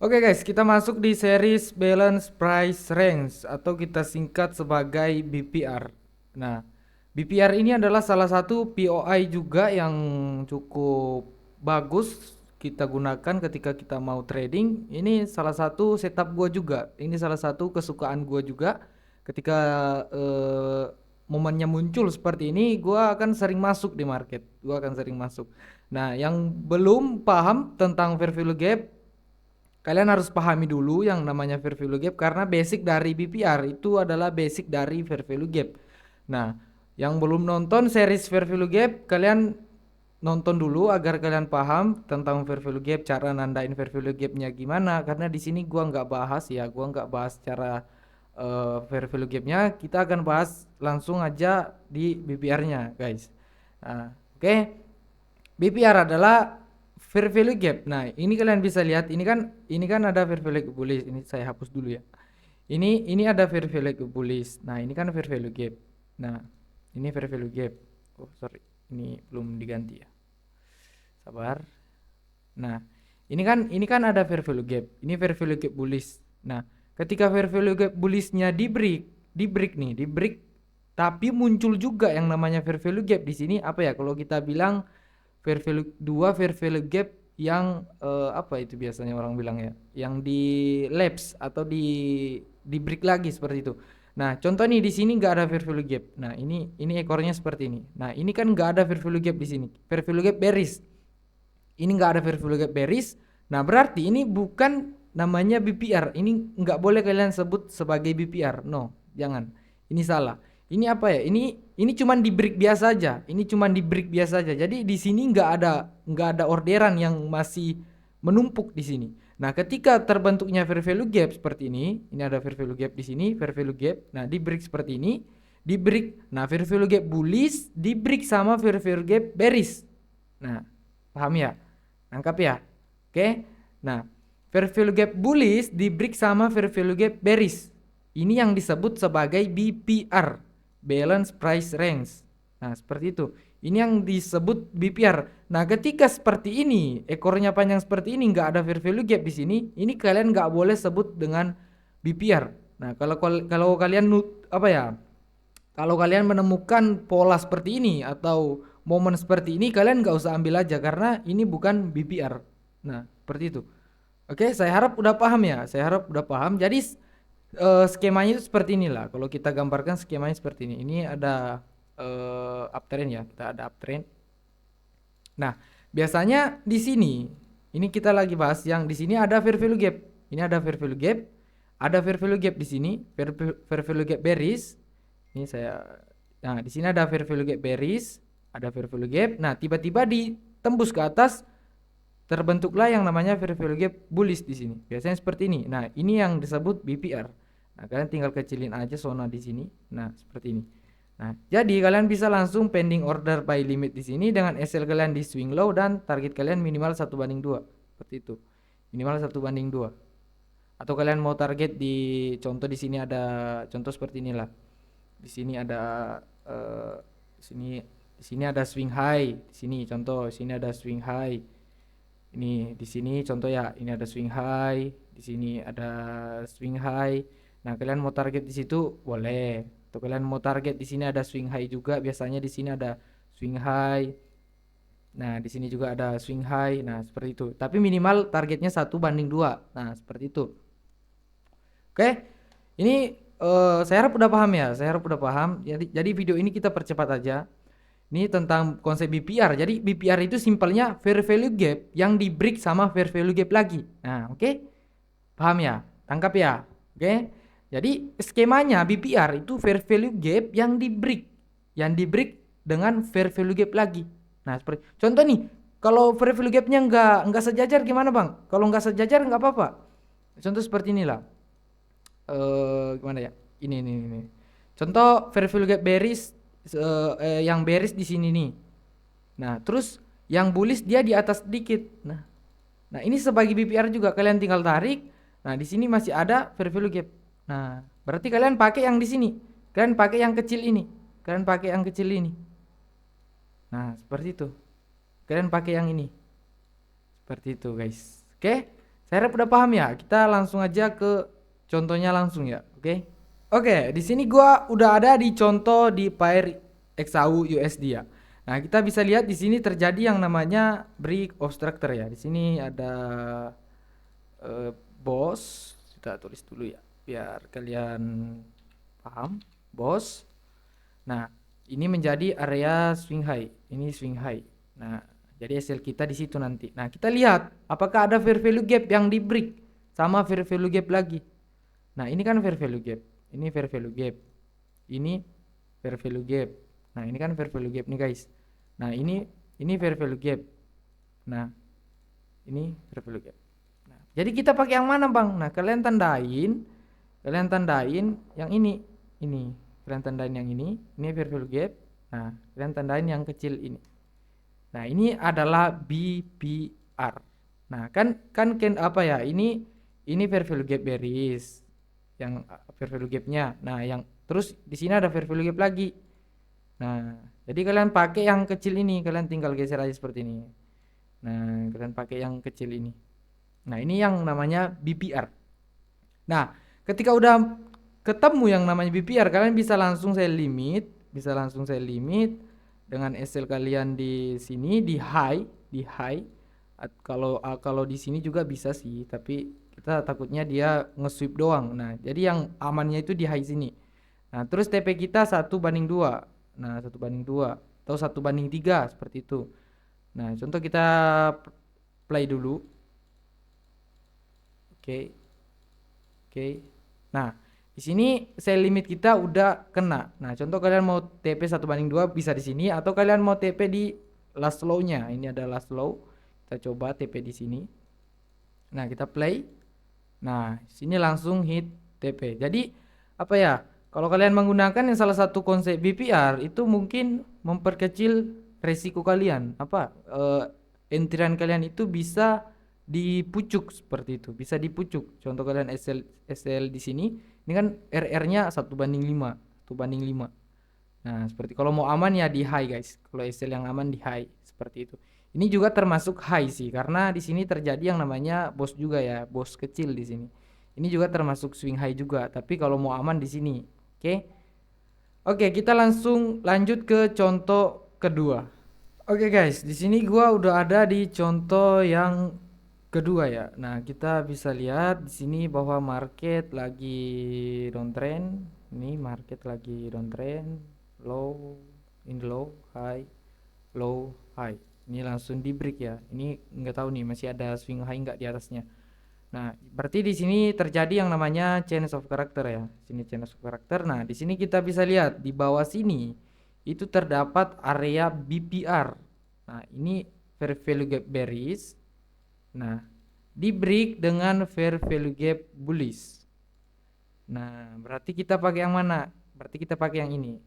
Oke guys, kita masuk di series Balance Price Range atau kita singkat sebagai BPR. Nah, BPR ini adalah salah satu POI juga yang cukup bagus kita gunakan ketika kita mau trading. Ini salah satu setup gua juga. Ini salah satu kesukaan gua juga. Ketika eh, momennya muncul seperti ini, gua akan sering masuk di market. Gua akan sering masuk. Nah, yang belum paham tentang fair value gap, kalian harus pahami dulu yang namanya fair value gap karena basic dari BPR itu adalah basic dari fair value gap. Nah, yang belum nonton series fair value gap, kalian nonton dulu agar kalian paham tentang fair value gap, cara nandain fair value gapnya gimana. Karena di sini gua nggak bahas ya, gua nggak bahas cara fair value gapnya. Kita akan bahas langsung aja di BPR-nya, guys. Nah, oke. BPR adalah fair value gap. Nah, ini kalian bisa lihat, ini kan ada fair value gap bullish. Ini saya hapus dulu ya. Ini ada fair value gap bullish. Nah, ini kan fair value gap. Nah, ini fair value gap. Oh, sorry. Ini belum diganti ya. Sabar. Nah, ini kan ada fair value gap. Ini fair value gap bullish. Nah, ketika fair value gap bullishnya di break, tapi muncul juga yang namanya fair value gap di sini apa ya? Kalau kita bilang fair value gap yang apa itu biasanya orang bilang ya, yang di lapse atau di break lagi seperti itu. Nah, contoh nih di sini nggak ada fair value gap. Nah, ini ekornya seperti ini. Nah, ini kan nggak ada fair value gap di sini. Fair value gap bearish. Ini nggak ada fair value gap bearish. Nah, berarti ini bukan namanya BPR. Ini nggak boleh kalian sebut sebagai BPR. No, jangan. Ini salah. Ini apa ya? Ini cuman di break biasa aja. Ini cuman di break biasa aja. Jadi di sini nggak ada orderan yang masih menumpuk di sini. Nah, ketika terbentuknya fair value gap seperti ini ada fair value gap di sini, fair value gap. Nah, di break seperti ini, di break. Nah, fair value gap bullish di break sama fair value gap bearish. Nah, paham ya? Nangkap ya? Oke. Nah, fair value gap bullish di break sama fair value gap bearish. Ini yang disebut sebagai BPR, balance price range. Nah, seperti itu. Ini yang disebut BPR. Nah, ketika seperti ini, ekornya panjang seperti ini, nggak ada fair value gap di sini, ini kalian nggak boleh sebut dengan BPR. Nah, kalau kalian apa ya? Kalau kalian menemukan pola seperti ini atau momen seperti ini, kalian nggak usah ambil aja karena ini bukan BPR. Nah, seperti itu. Oke, saya harap udah paham ya. Saya harap udah paham. Jadi skemanya itu seperti inilah. Kalau kita gambarkan skemanya seperti ini. Ini ada uptrend ya. Kita ada uptrend. Nah, biasanya di sini ini kita lagi bahas yang di sini ada fair value gap. Ini ada fair value gap. Ada fair value gap di sini, fair value gap bearish. Ini saya, nah di sini ada fair value gap bearish, ada fair value gap. Nah, tiba-tiba ditembus ke atas, terbentuklah yang namanya fair value gap bullish di sini. Biasanya seperti ini. Nah, ini yang disebut BPR. Nah, kalian tinggal kecilin aja zona di sini. Nah, seperti ini. Nah, jadi kalian bisa langsung pending order buy limit di sini dengan SL kalian di swing low dan target kalian minimal 1/2. Seperti itu. Minimal 1/2. Atau kalian mau target di contoh di sini ada contoh seperti inilah. Di sini ada eh, di sini ada swing high, di sini contoh, di sini ada swing high. Ini di sini contoh ya, ini ada swing high, di sini ada swing high. Nah, kalian mau target di situ boleh. Atau kalian mau target di sini ada swing high juga, biasanya di sini ada swing high. Nah, di sini juga ada swing high. Nah, seperti itu. Tapi minimal targetnya 1/2. Nah, seperti itu. Oke. Ini saya harap udah paham ya. Saya harap udah paham. Jadi video ini kita percepat aja. Ini tentang konsep BPR. Jadi BPR itu simpelnya fair value gap yang di break sama fair value gap lagi. Nah, oke. Paham ya? Tangkap ya? Oke. Jadi skemanya BPR itu fair value gap yang di break. Yang di break dengan fair value gap lagi. Nah, seperti contoh nih, kalau fair value gapnya nggak sejajar gimana bang? Kalau nggak sejajar nggak apa-apa. Contoh seperti inilah. Gimana ya? Ini. Contoh fair value gap bearish, yang bearish di sini nih. Nah, terus yang bullish dia di atas sedikit. Nah, ini sebagai BPR juga kalian tinggal tarik. Nah, di sini masih ada fair value gap. Nah, berarti kalian pakai yang di sini. Kalian pakai yang kecil ini. Kalian pakai yang kecil ini. Nah, seperti itu. Kalian pakai yang ini. Seperti itu, guys. Oke? Saya harap udah paham ya. Kita langsung aja ke contohnya langsung ya. Oke. Oke, di sini gua udah ada di contoh di pair XAU USD ya. Nah, kita bisa lihat di sini terjadi yang namanya break of structure ya. Di sini ada bos. Kita tulis dulu ya biar kalian paham. Bos. Nah, ini menjadi area swing high. Ini swing high. Nah, jadi SL kita di situ nanti. Nah, kita lihat apakah ada fair value gap yang di break sama fair value gap lagi. Nah, ini kan fair value gap. Ini fair value gap. Ini fair value gap. Nah, ini kan fair value gap nih, guys. Nah, ini fair value gap. Nah, ini fair value gap. Nah, jadi kita pakai yang mana, Bang? Nah, kalian tandain yang ini. Ini. Kalian tandain yang ini fair value gap. Nah, kalian tandain yang kecil ini. Nah, ini adalah BPR. Nah, kan apa ya? Ini fair value gap bearish. Yang fair value gapnya. Nah, yang terus di sini ada fair value gap lagi. Nah, jadi kalian pakai yang kecil ini, kalian tinggal geser aja seperti ini. Nah, kalian pakai yang kecil ini. Nah, ini yang namanya BPR. Nah, ketika udah ketemu yang namanya BPR, kalian bisa langsung sell limit, dengan SL kalian di sini di high. Kalau di sini juga bisa sih, tapi kita takutnya dia nge-sweep doang. Nah, jadi yang amannya itu di high sini. Nah, terus TP kita 1/2. Nah, 1/2 atau 1/3 seperti itu. Nah, contoh kita play dulu. Oke. Nah, di sini sell limit kita udah kena. Nah, contoh kalian mau TP 1/2 bisa di sini, atau kalian mau TP di last low-nya. Ini ada last low. Kita coba TP di sini. Nah, kita play. Nah, sini langsung hit TP. Jadi apa ya? Kalau kalian menggunakan yang salah satu konsep BPR itu mungkin memperkecil resiko kalian. Entrian kalian itu bisa dipucuk seperti itu, bisa dipucuk. Contoh kalian SL di sini, ini kan RR-nya 1/5, 1/5. Nah, seperti kalau mau aman ya di high, guys. Kalau SL yang aman di high seperti itu. Ini juga termasuk high sih, karena di sini terjadi yang namanya bos juga ya, bos kecil di sini. Ini juga termasuk swing high juga, tapi kalau mau aman di sini. Oke, kita langsung lanjut ke contoh kedua. Oke guys, di sini gua udah ada di contoh yang kedua ya. Nah, kita bisa lihat di sini bahwa market lagi downtrend. Ini market lagi downtrend, low, in low, high, low, high. Ini langsung di break ya. Ini nggak tahu nih masih ada swing high nggak di atasnya. Nah, berarti di sini terjadi yang namanya change of character ya. Sini change of character. Nah, di sini kita bisa lihat di bawah sini itu terdapat area BPR. Nah, ini fair value gap bearish. Nah, di break dengan fair value gap bullish. Nah, berarti kita pakai yang mana? Berarti kita pakai yang ini.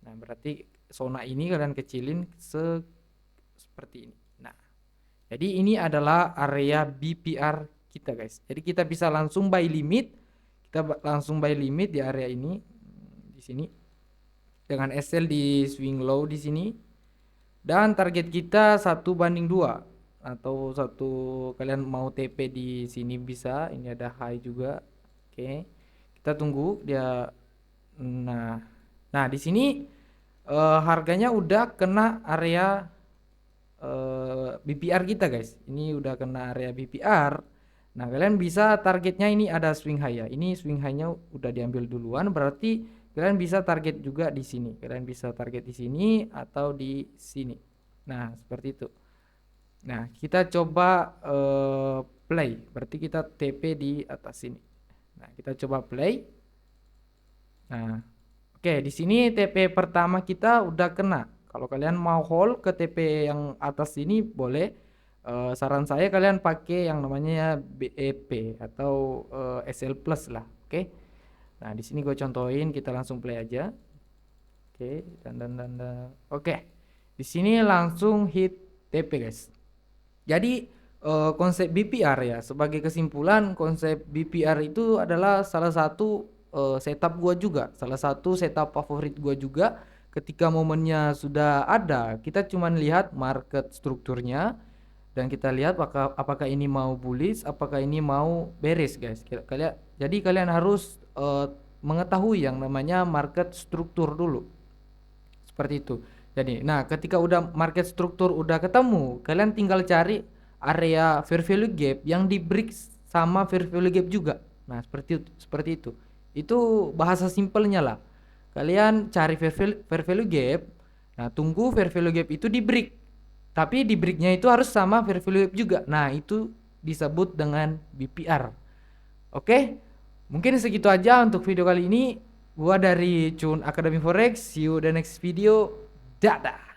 Nah, berarti zona ini kalian kecilin seperti ini. Nah, jadi ini adalah area BPR kita, guys. Jadi kita bisa langsung buy limit. Kita langsung buy limit di area ini, di sini. Dengan SL di swing low di sini. Dan target kita 1/2 atau kalian mau TP di sini bisa. Ini ada high juga. Oke. Kita tunggu dia. Nah, di sini harganya udah kena area BPR kita, guys. Ini udah kena area BPR. Nah, kalian bisa targetnya ini ada swing high ya. Ini swing high-nya udah diambil duluan, berarti kalian bisa target juga di sini. Kalian bisa target di sini atau di sini. Nah, seperti itu. Nah, kita coba play. Berarti kita TP di atas sini. Nah, kita coba play. Nah, oke, di sini TP pertama kita udah kena. Kalau kalian mau hold ke TP yang atas ini boleh. Saran saya kalian pakai yang namanya BEP atau SL plus lah. Oke. Nah, di sini gue contohin, kita langsung play aja. Oke, dan. Oke. Di sini langsung hit TP, guys. Jadi konsep BPR ya, sebagai kesimpulan konsep BPR itu adalah salah satu setup gua juga, salah satu setup favorit gua juga. Ketika momennya sudah ada, kita cuman lihat market strukturnya dan kita lihat apakah ini mau bullish, apakah ini mau bearish guys. Kalian harus mengetahui yang namanya market struktur dulu. Seperti itu. Jadi, nah ketika udah market struktur udah ketemu, kalian tinggal cari area fair value gap yang di break sama fair value gap juga. Nah, seperti itu. Itu bahasa simpelnya lah. Kalian cari fair value gap. Nah, tunggu fair value gap itu di break. Tapi di breaknya itu harus sama fair value gap juga. Nah, itu disebut dengan BPR. Oke? Mungkin segitu aja untuk video kali ini. Gua dari Cun Academy Forex. See you the next video. Dadah.